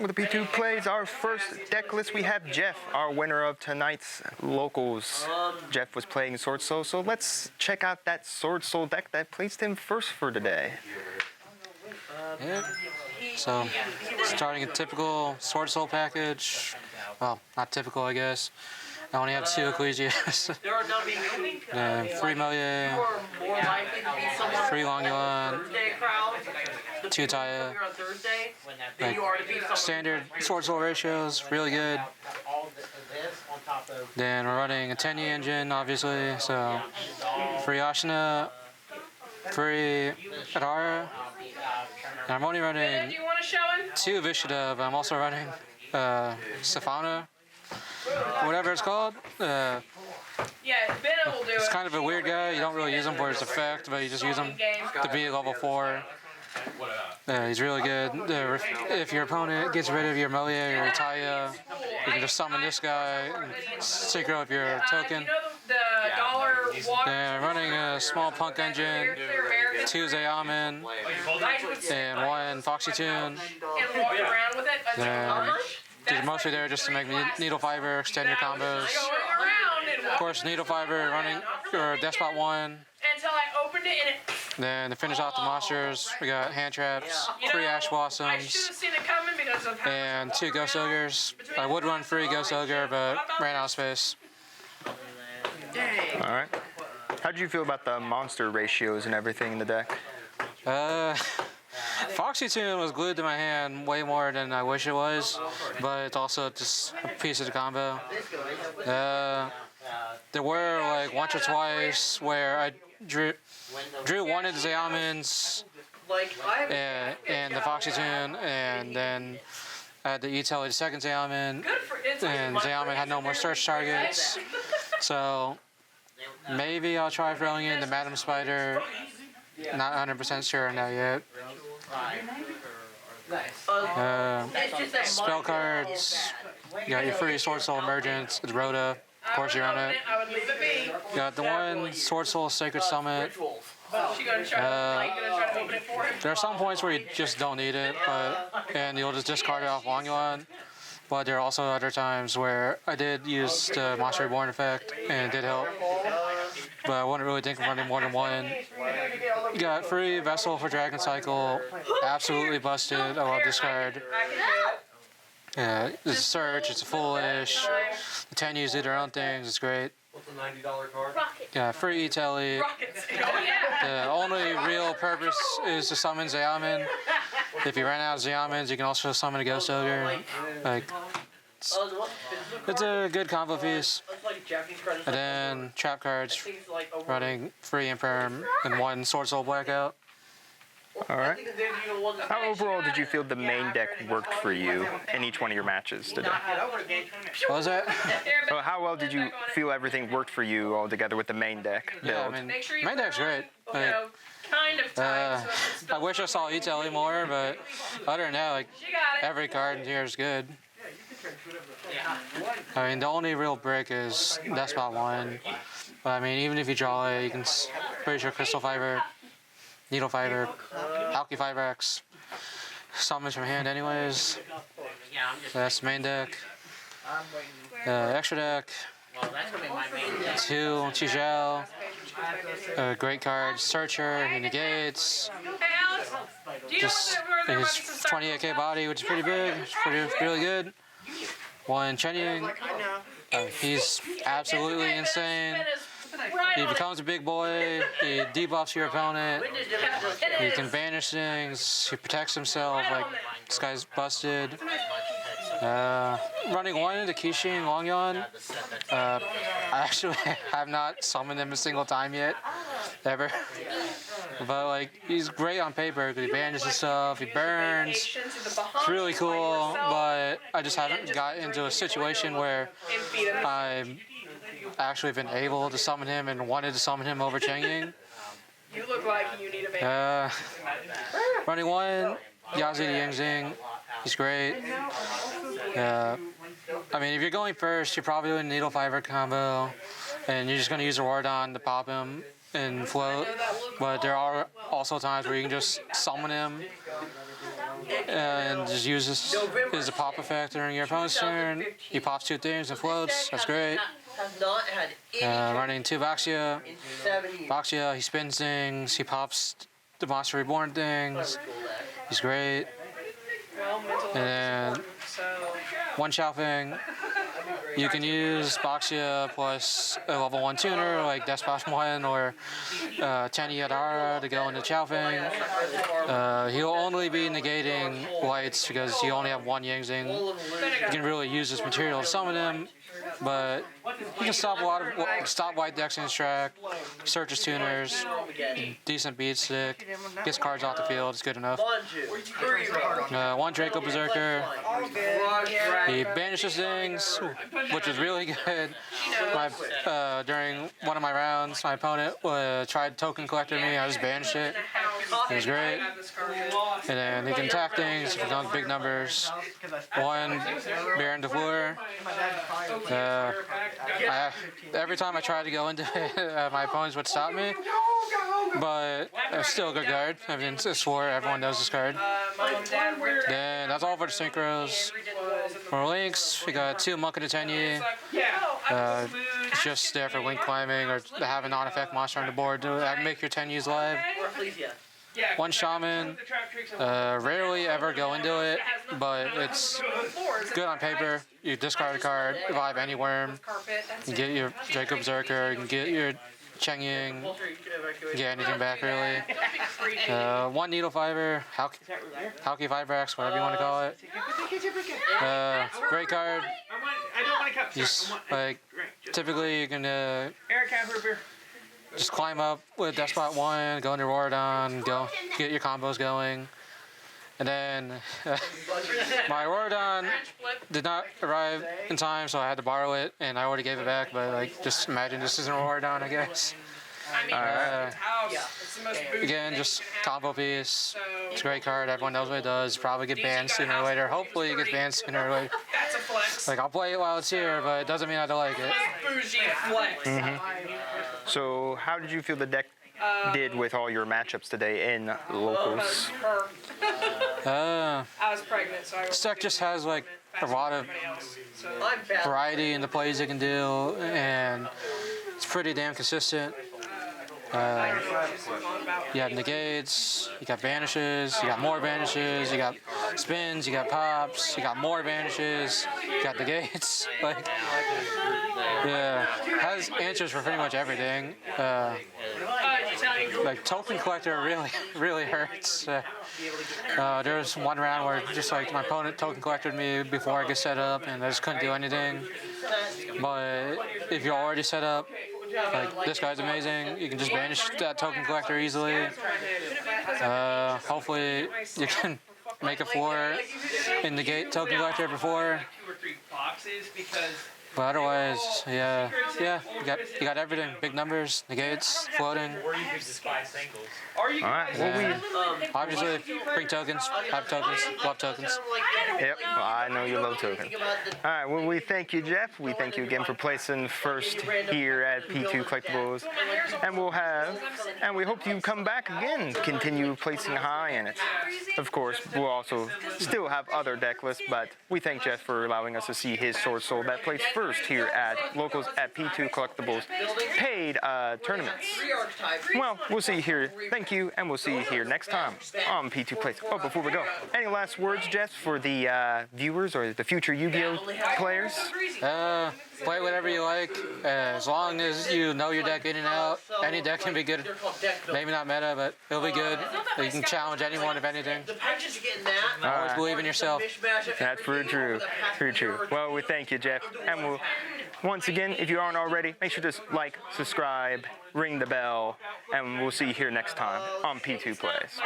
Welcome to P2 Plays. Our first deck list, we have Jeff, our winner of tonight's locals. Jeff was playing SwordSoul, so let's check out that SwordSoul deck that placed him first for today. Yep. So, starting a typical SwordSoul package. Well, not typical, I guess. I only have 2 𝐒𝐍𝐿, 3 𝐿𝐿, 3 𝐓𝐇𝐈𝐒, 2 𝐒𝐎. Like, standard SwordSoul ratios, really good. Then we're running a 10 engine, obviously. So, free Ashina, free Adara. And I'm only running 2 Vishadev. I'm also running Safana. Whatever it's called. It's kind of a weird guy. You don't really use him for his effect, but you just use him to be level 4. He's really good. If your opponent gets rid of your 𝐒𝐿𝐿 or 𝐒𝐎, you can just summon this guy and synchro up your token. And running a small punk engine, 2 𝐒𝐉𝐻, and 1 Foxy Tune. He's mostly there just to make needle fiber, extend your combos. Of course, needle fiber running your Despot 1. Then to finish off the monsters, we got hand traps, 3 Ash Blossoms, and 2 Ghost Ogres. I would run free Ghost Ogre, but ran out of space. Alright. How did you feel about the monster ratios and everything in the deck? Foxy Tune was glued to my hand way more than I wish it was, but it's also just a piece of the combo. There were like once or twice where I drew one of the 𝐒𝐉𝐻s and the Foxy Tune, and then I had the 𝐒𝐿 the second 𝐒𝐉𝐻, and 𝐒𝐉𝐻 had no more search targets. So maybe I'll try throwing in the Madam Spider. Not 100% sure on that yet. Spell cards. You got your free SwordSoul Emergence. It's Rhoda. Of course you run it. You got the 1 SwordSoul Sacred Summit. There are some points where you just don't need it, and you'll just discard it off 𝐒𝐍𝐿. But there are also other times where I did use the Monster Reborn effect, and it did help. But I wouldn't really think of running more than 1. You got free Vessel for Dragon Cycle. Absolutely busted. I love this card. It's a search, it's a foolish. The 10 use do their own things, it's great. What's a $90 card? Yeah, free 𝐒𝐿𝐿. The only real purpose is to summon 𝐒𝐉𝐻. If you run out of 𝐒𝐉𝐻s, you can also summon a Ghost Ogre. Like, it's a good combo piece. And then trap cards, running free Imperm and 1 SwordSoul Blackout. Alright. How overall did you feel the main deck worked for you in each one of your matches today? What was that? So how well did you feel everything worked for you all together with the main deck build? Yeah, I mean, main deck's great. Like, I wish I saw 𝐒𝐿𝐿 more, but other than that, like, every card in here is good. I mean, the only real brick is Despot 1. But I mean, even if you draw it, you can pretty sure Crystal Fiber, Needle Fiber, Alki 5X, summons from hand anyways. So that's the main deck. Extra deck, 2 yugioh, great card, Searcher, he negates. Just his 28k body, which is pretty big, really good. 1 Chenying, he's absolutely insane. He becomes a big boy, he debuffs your opponent, he can banish things, he protects himself, like, this guy's busted. Running 1 into 𝐿𝐿𝐄𝐒 Longyon. I actually have not summoned him a single time yet, ever. But like, he's great on paper because he banishes stuff, he burns. It's really cool, but I just haven't got into a situation where I've actually been able to summon him and wanted to summon him over Chenying. You look like you need a baby. Running 1, 𝐂𝐍𝐍𝐿, he's great. I mean, if you're going first, you're probably doing Needle Fiber combo, and you're just going to use a Wardon to pop him and float. But there are also times where you can just summon him and just uses is a pop effect during your opponent's turn. He pops 2 things and floats. That's great. Running 2 𝐒𝐓𝐃𝐄𝐒. 𝐒𝐓𝐃𝐄𝐒, he spins things. He pops the Monster Reborn things. He's great. And then 1 Xiaofeng. You can use 𝐒𝐓𝐃𝐄𝐒 plus a level 1 tuner like Despia 1 or 10 Yadara to go into Xiaofeng. He'll only be negating lights because you only have 1 Yangzing. You can really use this material to summon him, but you can stop white decks in his track, search his tuners, decent beat stick, gets cards off the field, it's good enough. 1 Draco Berserker. He banishes things, which is really good. During one of my rounds, my opponent tried token collecting me. I just banished it. It was great. And then he can attack things if you big numbers. 1 Baron de Fleur. Every time I tried to go into it, my opponents would stop me. But it's still a good card. I mean, it's Sword, everyone knows this card. Then that's all for the synchros. For links, we got 2 Monk and a Tenyi. It's just there for link climbing or to have a non-effect monster on the board to make your Tenyis live. 1 Shaman. Rarely ever go into it, but it's good on paper. You discard a card, vibe any worm. You can get your Draco Berserker, you can get your Cheng-Ying, get anything back really. 1 Needle Fiber, �ㄒ𝐾 Vibrax, whatever you want to call it. Great card. Just, typically you can just climb up with Despot 1, go into Rorodon, get your combos going. And then my Rorodon did not arrive in time, so I had to borrow it, and I already gave it back, but just imagine this isn't Rorodon, I guess. Again, just combo piece. It's a great card, everyone knows what it does. Probably get banned sooner or later. Hopefully it gets banned sooner or later. I'll play it while it's here, but it doesn't mean I don't like it. So how did you feel the deck did with all your matchups today in locals? I was pregnant, so this deck just has a lot of variety in the plays it can do, and it's pretty damn consistent. You have negates, you got banishes, you got more banishes, you got spins, you got pops, you got more banishes, you got negates. Has answers for pretty much everything. Token Collector really hurts. There was one round where my opponent Token Collected me before I get set up, and I just couldn't do anything. But if you're already set up, this guy's amazing. You can just banish that Token Collector easily. Hopefully you can make a 4 in the gate Token Collector before. But otherwise, you got everything. Big numbers, negates, floating. Alright, well we obviously bring tokens, have tokens, love tokens. Yep, well, I know you love tokens. Alright, well we thank you, Jeff. We thank you again for placing first here at P2 Collectibles. And we hope you come back again, continue placing high in it. Of course, we'll also still have other deck lists, but we thank Jeff for allowing us to see his SwordSoul that placed first here at locals at P2 Collectibles paid tournaments. Well, we'll see you here. Thank you, and we'll see you here next time on P2 Plays. Oh, before we go, any last words, Jeff, for the viewers or the future Yu-Gi-Oh players? Play whatever you like, as long as you know your deck in and out. Any deck can be good. Maybe not meta, but it'll be good. You can challenge anyone if anything. Always believe in yourself. That's very true. Very true. Well, we thank you, Jeff. And we'll, once again, if you aren't already, make sure to like, subscribe, ring the bell, and we'll see you here next time on P2 Plays.